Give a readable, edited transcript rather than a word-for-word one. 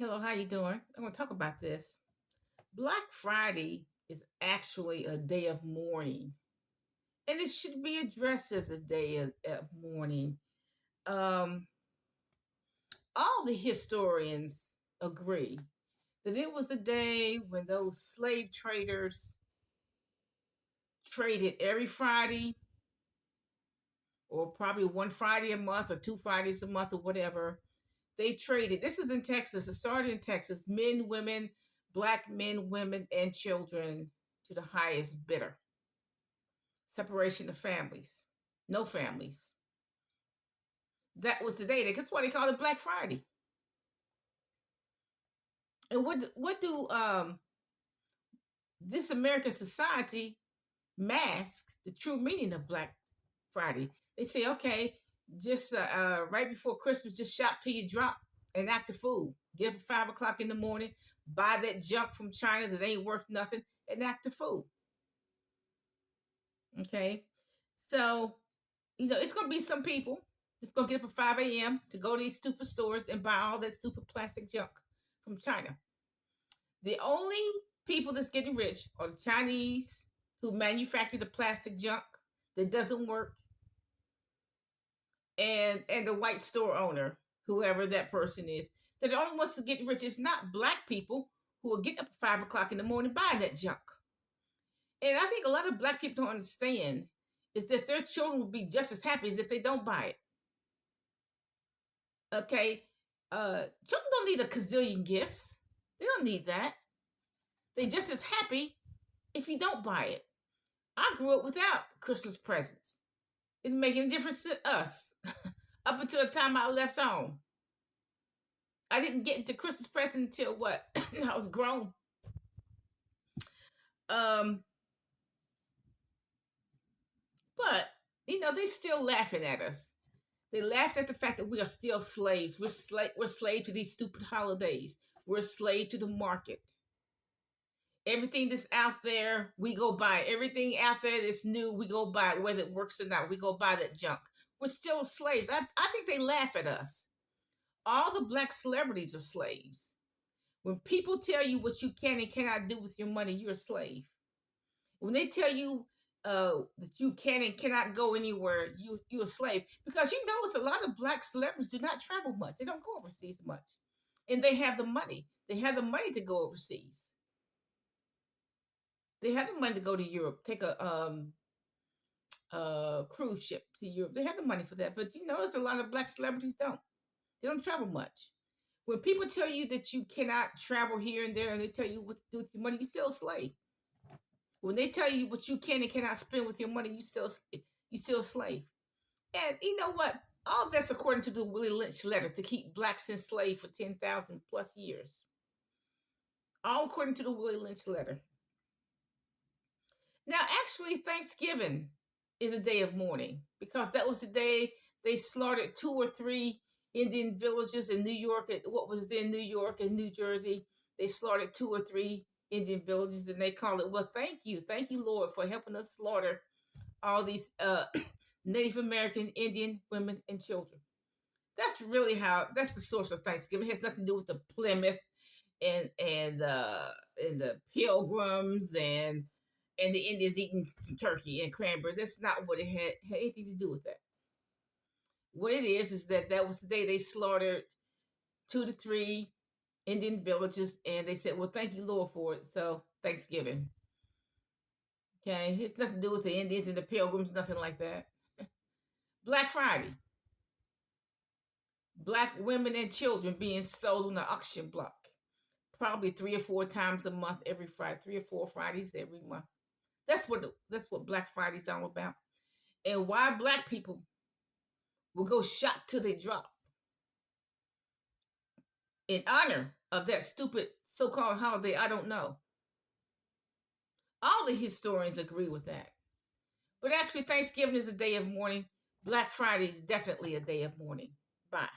Hello, how you doing? I'm going to talk about this. Black Friday is actually a day of mourning, and it should be addressed as a day of mourning. Um, all the historians agree that it was a day when those slave traders traded every Friday, or probably one Friday a month, or two Fridays a month, or whatever. They traded. This was in Texas. It started in Texas. Men, women, black men, women, and children to the highest bidder. Separation of families. No families. That was the day. That's why they call it Black Friday. And what do this American society mask the true meaning of Black Friday? They say, okay, just right before Christmas, just shop till you drop and act the fool. Get up at 5 o'clock in the morning, buy that junk from China that ain't worth nothing, and act the fool. Okay, so it's gonna be some people that's gonna get up at 5 a.m. to go to these stupid stores and buy all that stupid plastic junk from China. The only people that's getting rich are the Chinese who manufacture the plastic junk that doesn't work, and the white store owner, whoever that person is. They're the only ones who get rich. It's not black people who will get up at 5 o'clock in the morning buying that junk. And I think a lot of black people don't understand is that their children will be just as happy as if they don't buy it. Okay, children don't need a gazillion gifts. They don't need that. They just as happy if you don't buy it. I grew up without Christmas presents. It didn't make any difference to us up until the time I left home. I didn't get into Christmas present until what? I was grown. Um, but they still laughing at us. They laughed at the fact that we are still slaves. We're slave to these stupid holidays. We're a slave to the market. Everything that's out there, we go buy. Everything out there that's new, we go buy. Whether it works or not, we go buy that junk. We're still slaves. I think they laugh at us. All the black celebrities are slaves. When people tell you what you can and cannot do with your money, you're a slave. When they tell you that you can and cannot go anywhere, you're a slave. Because you notice a lot of black celebrities do not travel much. They don't go overseas much, and they have the money. They have the money to go overseas. They have the money to go to Europe, take a cruise ship to Europe. They have the money for that. But you notice a lot of black celebrities don't. They don't travel much. When people tell you that you cannot travel here and there, and they tell you what to do with your money, you're still a slave. When they tell you what you can and cannot spend with your money, you still a slave. And you know what? All that's according to the Willie Lynch letter to keep blacks enslaved for 10,000 plus years. All according to the Willie Lynch letter. Now, actually, Thanksgiving is a day of mourning because that was the day they slaughtered two or three Indian villages in New York, at what was then New York and New Jersey. They slaughtered two or three Indian villages, and they call it, well, thank you, Lord, for helping us slaughter all these Native American Indian women and children. That's the source of Thanksgiving. It has nothing to do with the Plymouth and the Pilgrims and the Indians eating some turkey and cranberries. That's not what it had anything to do with that. What it is that was the day they slaughtered two to three Indian villages, and they said, "Well, thank you, Lord, for it." So Thanksgiving, okay, it's nothing to do with the Indians and the Pilgrims, nothing like that. Black Friday, black women and children being sold on the auction block, probably 3 or 4 times a month, every Friday, 3 or 4 Fridays every month. That's what Black Friday's all about, and why black people will go shop till they drop in honor of that stupid so-called holiday. I don't know. All the historians agree with that. But actually, Thanksgiving is a day of mourning. Black Friday is definitely a day of mourning. Bye.